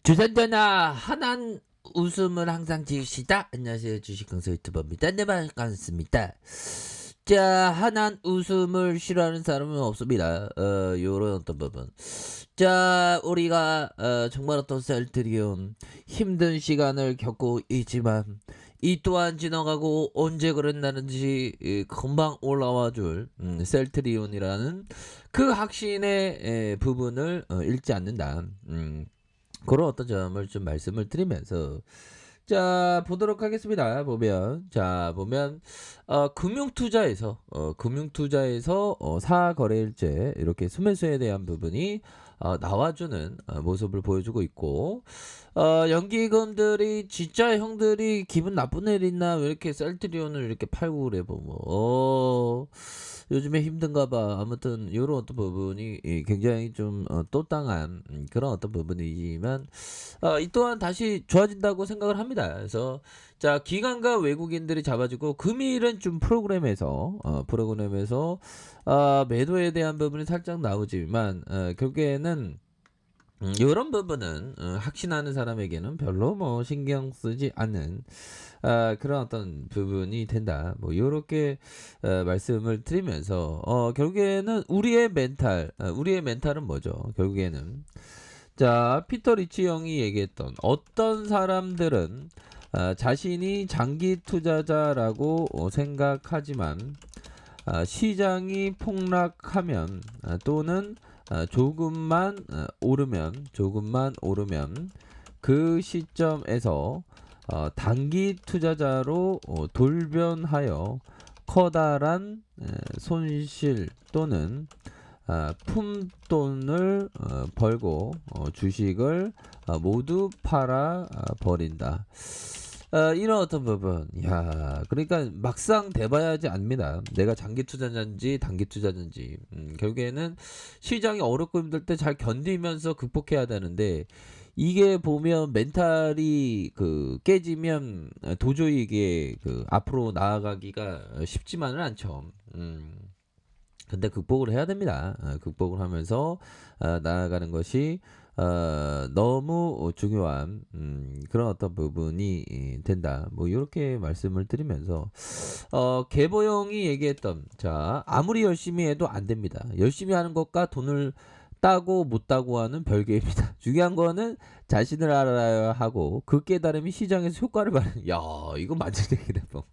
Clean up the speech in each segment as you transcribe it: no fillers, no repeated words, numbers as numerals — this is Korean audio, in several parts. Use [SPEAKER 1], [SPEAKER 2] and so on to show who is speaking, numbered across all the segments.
[SPEAKER 1] 주전자나 한한 웃음을 항상 지읍시다. 안녕하세요. 주식강사 유튜버입니다. 네, 반갑습니다. 자, 한한 웃음을 싫어하는 사람은 없습니다. 요런 어떤 부분. 자, 우리가 정말 어떤 셀트리온 힘든 시간을 겪고 있지만 이 또한 지나가고 언제 그랬나는지 금방 올라와 줄 셀트리온이라는 그 확신의 부분을 잃지 않는다. 그런 어떤 점을 좀 말씀을 드리면서 자 보도록 하겠습니다. 보면 금융투자에서 사거래일제 이렇게 수매수에 대한 부분이 나와주는 모습을 보여주고 있고, 연기금들이 진짜 형들이 기분 나쁜 일 있나 왜 이렇게 셀트리온을 이렇게 팔고 그래 보면 요즘에 힘든가 봐. 아무튼 요런 어떤 부분이 굉장히 좀 또땅한 그런 어떤 부분이지만 이 또한 다시 좋아진다고 생각을 합니다. 그래서 자, 기관과 외국인들이 잡아주고 금일은 좀 프로그램에서 매도에 대한 부분이 살짝 나오지만 결국에는 이런 부분은 확신하는 사람에게는 별로 뭐 신경 쓰지 않는 그런 어떤 부분이 된다. 뭐 요렇게 말씀을 드리면서 결국에는 우리의 멘탈은 뭐죠? 결국에는 자, 피터 리치 형이 얘기했던 어떤 사람들은 자신이 장기 투자자라고 생각하지만 시장이 폭락하면 또는 조금만 오르면 그 시점에서 단기 투자자로 돌변하여 커다란 손실 또는 푼돈을 벌고 주식을 모두 팔아 버린다. 이런 어떤 부분, 야, 그러니까 막상 대봐야지 압니다. 내가 장기 투자자인지 단기 투자자인지. 결국에는 시장이 어렵고 힘들 때 잘 견디면서 극복해야 되는데, 이게 보면 멘탈이 깨지면 도저히 이게 앞으로 나아가기가 쉽지만은 않죠. 근데 극복을 해야 됩니다. 극복을 하면서 나아가는 것이 너무 중요한 그런 어떤 부분이 된다. 뭐 이렇게 말씀을 드리면서 계보형이 얘기했던, 자, 아무리 열심히 해도 안 됩니다. 열심히 하는 것과 돈을 따고 못 따고 하는 별개입니다. 중요한 거는 자신을 알아야 하고 그 깨달음이 시장에서 효과를 발휘. 야, 이거 맞는 얘기네 뭐.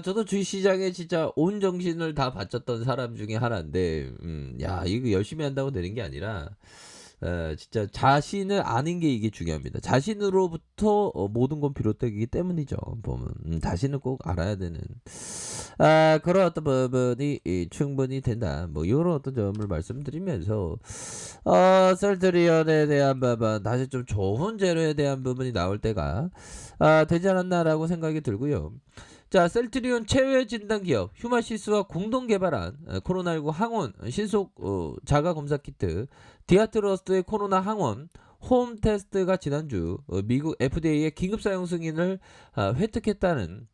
[SPEAKER 1] 저도 주식시장에 진짜 온 정신을 다 바쳤던 사람 중에 하나인데, 야, 이거 열심히 한다고 되는 게 아니라, 진짜 자신을 아는 게 이게 중요합니다. 자신으로부터 모든 건 비롯되기 때문이죠. 보면, 자신을 꼭 알아야 되는, 그런 어떤 부분이 충분히 된다. 뭐, 이런 어떤 점을 말씀드리면서, 셀트리온에 대한 부분, 다시 좀 좋은 재료에 대한 부분이 나올 때가, 되지 않았나라고 생각이 들고요. 자, 셀트리온 체외 진단 기업 휴마시스와 공동 개발한 코로나19 항원 신속 자가 검사 키트 디아트러스트의 코로나 항원 홈 테스트가 지난주 미국 FDA의 긴급 사용 승인을 획득했다는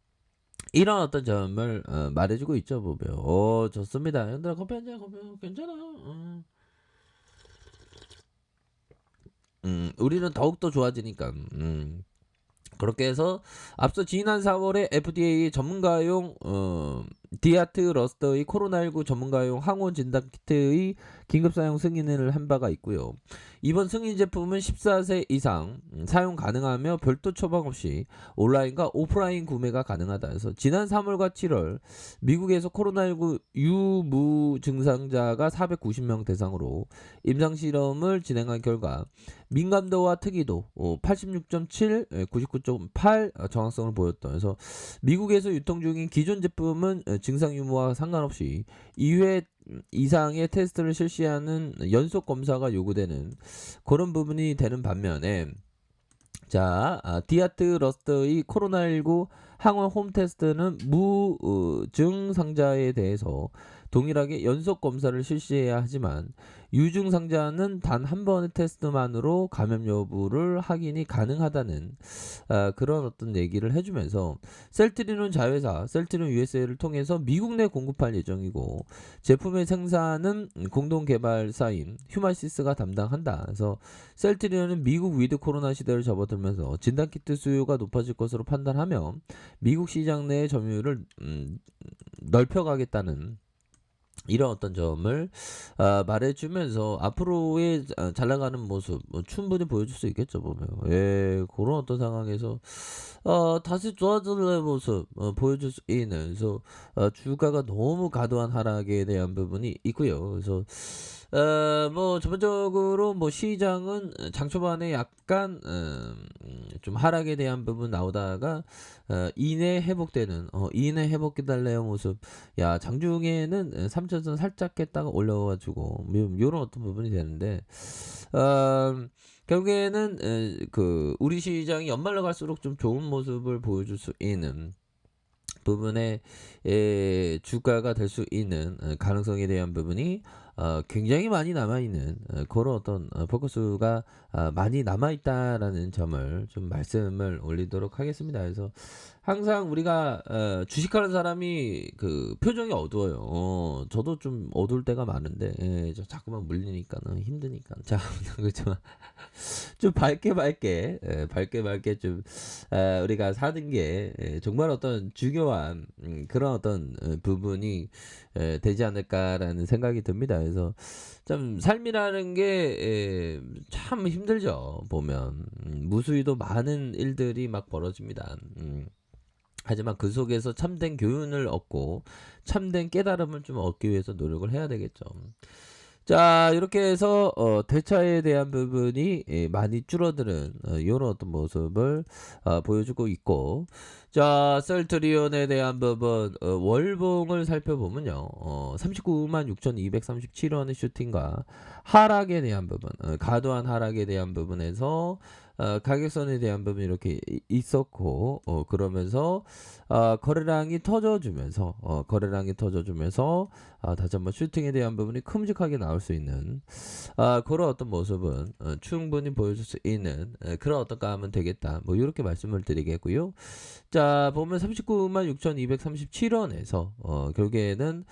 [SPEAKER 1] 이런 어떤 점을 말해주고 있죠. 보면 좋습니다. 얘들아, 커피 한잔. 커피 괜찮아. 우리는 더욱더 좋아지니까. 그렇게 해서 앞서 지난 4월에 FDA 전문가용 디아트 러스터의 코로나19 전문가용 항원 진단 키트의 긴급 사용 승인을 한 바가 있고요. 이번 승인 제품은 14세 이상 사용 가능하며 별도 처방 없이 온라인과 오프라인 구매가 가능하다 해서 지난 3월과 7월 미국에서 코로나19 유무 증상자가 490명 대상으로 임상 실험을 진행한 결과 민감도와 특이도 86.7, 99.8 정확성을 보였다. 그래서 미국에서 유통 중인 기존 제품은 증상 유무와 상관없이 2회 이상의 테스트를 실시하는 연속 검사가 요구되는 그런 부분이 되는 반면에, 자, 디아트 러스트의 코로나19 항원 홈 테스트는 무증상자에 대해서 동일하게 연속 검사를 실시해야 하지만 유증상자는 단 한 번의 테스트만으로 감염 여부를 확인이 가능하다는 그런 어떤 얘기를 해주면서 셀트리온 자회사 셀트리온 USA를 통해서 미국 내 공급할 예정이고 제품의 생산은 공동 개발사인 휴마시스가 담당한다. 그래서 셀트리온은 미국 위드 코로나 시대를 접어들면서 진단키트 수요가 높아질 것으로 판단하며 미국 시장 내의 점유율을 넓혀가겠다는 이런 어떤 점을 말해주면서 앞으로의 잘 나가는 모습 충분히 보여줄 수 있겠죠 보면. 예, 그런 어떤 상황에서 다시 좋아지는 모습 보여줄 수 있는. 그래서 주가가 너무 과도한 하락에 대한 부분이 있고요. 그래서 뭐 전반적으로 뭐 시장은 장 초반에 약간 좀 하락에 대한 부분 나오다가 이내 회복되는 이내 회복 기다려의 모습. 야, 장중에는 3차선 살짝 깼다가 올라와가지고 요런 어떤 부분이 되는데 결국에는 그 우리 시장이 연말로 갈수록 좀 좋은 모습을 보여줄 수 있는 부분에 주가가 될 수 있는 가능성에 대한 부분이 굉장히 많이 남아있는 그런 어떤 포커스가 많이 남아있다라는 점을 좀 말씀을 올리도록 하겠습니다. 그래서 항상 우리가 주식하는 사람이 그 표정이 어두워요. 저도 좀 어두울 때가 많은데 저 자꾸만 물리니까는 힘드니까 자 그렇지만 좀 밝게 좀 우리가 사는 게 정말 어떤 중요한 그런 어떤 부분이 되지 않을까라는 생각이 듭니다. 그래서 참 삶이라는 게 참 힘들죠. 보면 무수히도 많은 일들이 막 벌어집니다. 하지만 그 속에서 참된 교훈을 얻고 참된 깨달음을 좀 얻기 위해서 노력을 해야 되겠죠. 자, 이렇게 해서 대차에 대한 부분이 많이 줄어드는 이런 어떤 모습을 보여주고 있고, 자, 셀트리온에 대한 부분 월봉을 살펴보면요, 39만 6,237원의 슈팅과 하락에 대한 부분, 과도한 하락에 대한 부분에서 가격선에 대한 부분이 이렇게 있었고, 그러면서 거래량이 터져주면서 다시 한번 슈팅에 대한 부분이 큼직하게 나올 수 있는 그런 어떤 모습은 충분히 보여줄 수 있는 그런 어떤가 하면 되겠다. 뭐 이렇게 말씀을 드리겠고요. 자, 보면 39만 6,237원에서 결국에는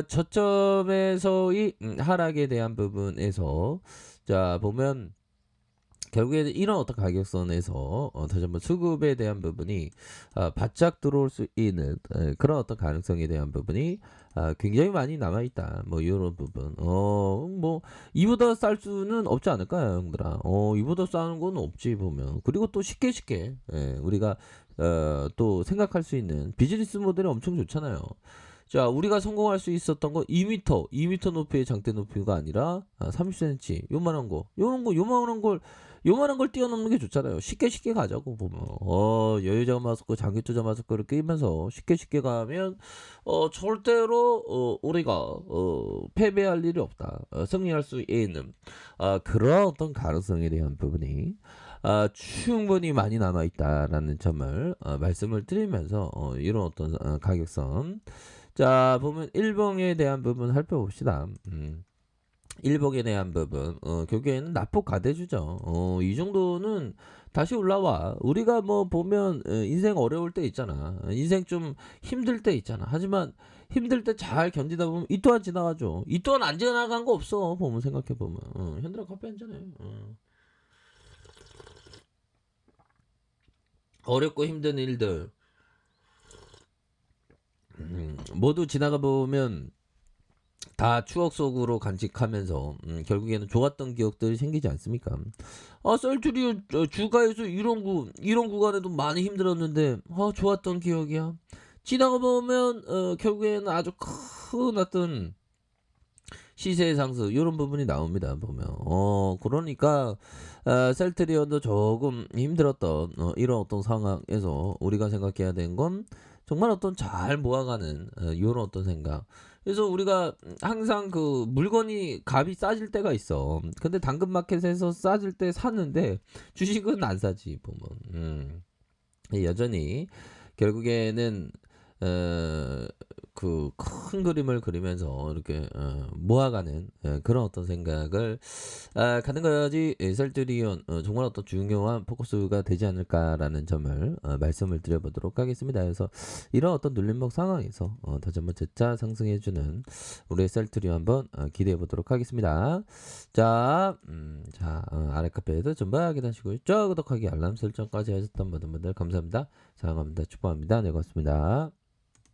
[SPEAKER 1] 저점에서의 하락에 대한 부분에서 자 보면 결국에는 이런 어떤 가격선에서 다시 한번 수급에 대한 부분이 바짝 들어올 수 있는 그런 어떤 가능성에 대한 부분이 굉장히 많이 남아있다. 뭐 이런 부분. 뭐 이보다 쌀 수는 없지 않을까요, 형들아? 이보다 싸는 건 없지 보면. 그리고 또 쉽게 우리가 또 생각할 수 있는 비즈니스 모델이 엄청 좋잖아요. 자, 우리가 성공할 수 있었던 건 2m 높이의 장대 높이가 아니라 30cm 요만한 거, 요만한 걸 뛰어넘는 게 좋잖아요. 쉽게 가자고 보면. 여유자가 마스크, 장기투자 마스크를 끼면서 쉽게 가면 절대로 우리가 패배할 일이 없다. 승리할 수 있는 그런 어떤 가능성에 대한 부분이 충분히 많이 남아있다라는 점을 말씀을 드리면서 이런 어떤 가격선. 자, 보면 일봉에 대한 부분 살펴봅시다. 일봉에 대한 부분 결국에는 납폭 가대주죠. 이 정도는 다시 올라와. 우리가 뭐 보면 인생 어려울 때 있잖아. 인생 좀 힘들 때 있잖아. 하지만 힘들 때 잘 견디다 보면 이 또한 지나가죠. 이 또한 안 지나간 거 없어. 보면 생각해 보면. 현들아 커피 한 잔해. 어렵고 힘든 일들 모두 지나가 보면 다 추억 속으로 간직하면서 결국에는 좋았던 기억들이 생기지 않습니까? 썰줄이 주가에서 이런 구간에도 많이 힘들었는데 좋았던 기억이야. 지나가 보면 결국에는 아주 큰 어떤 시세의 상승 이런 부분이 나옵니다. 보면 그러니까 셀트리온도 조금 힘들었던 이런 어떤 상황에서 우리가 생각해야 되는 건 정말 어떤 잘 모아가는 이런 어떤 생각. 그래서 우리가 항상 그 물건이 값이 싸질 때가 있어. 근데 당근마켓에서 싸질 때 사는데 주식은 안 사지 보면. 여전히 결국에는 그 큰 그림을 그리면서 이렇게 모아가는 그런 어떤 생각을 가는 것이 셀트리온 정말 어떤 중요한 포커스가 되지 않을까라는 점을 말씀을 드려보도록 하겠습니다. 그래서 이런 어떤 눌림목 상황에서 다시 한번 재차 상승해주는 우리의 셀트리온 한번 기대해 보도록 하겠습니다. 자, 아래 카페에도 전부 확인하시고 구독하기 알람 설정까지 하셨던 모든 분들 감사합니다. 사랑합니다. 축복합니다. 네, 고맙습니다.